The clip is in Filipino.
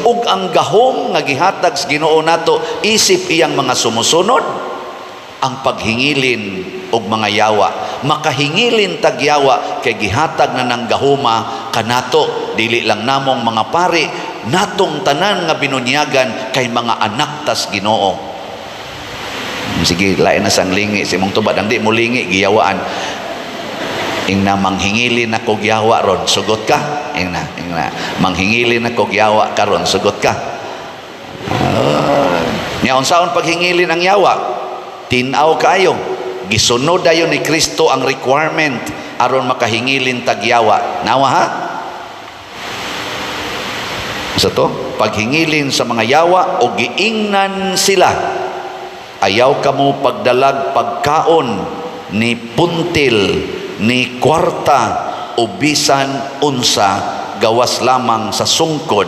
ug ang gahom nga gihatag sa Ginoo nato isip iyang mga sumusunod, ang paghingilin og mga yawa. Makahingilin tag yawa kay gihatag na ng gahoma kanato, dili lang namong mga pari, natong tanan nga binunyagan kay mga anak tas Ginoo. Sige, lain na sang lingi si mong tubad, ang di mo lingi giyawaan. Ingna manghingilin ako yawa ron, sugot ka. Ingna manghingilin ako yawa karon, sugot ka. Nya unsaon paghingilin ang yawa? Tinaw kayo, gisunod dayon ni Kristo ang requirement aron makahingilin tag yawa. Nawa ha? Sa to, paghingilin sa mga yawa o giingnan sila. Ayaw kamo pagdalag pagkaon ni puntil, ni kwarta o bisan unsa, gawas lamang sa sungkod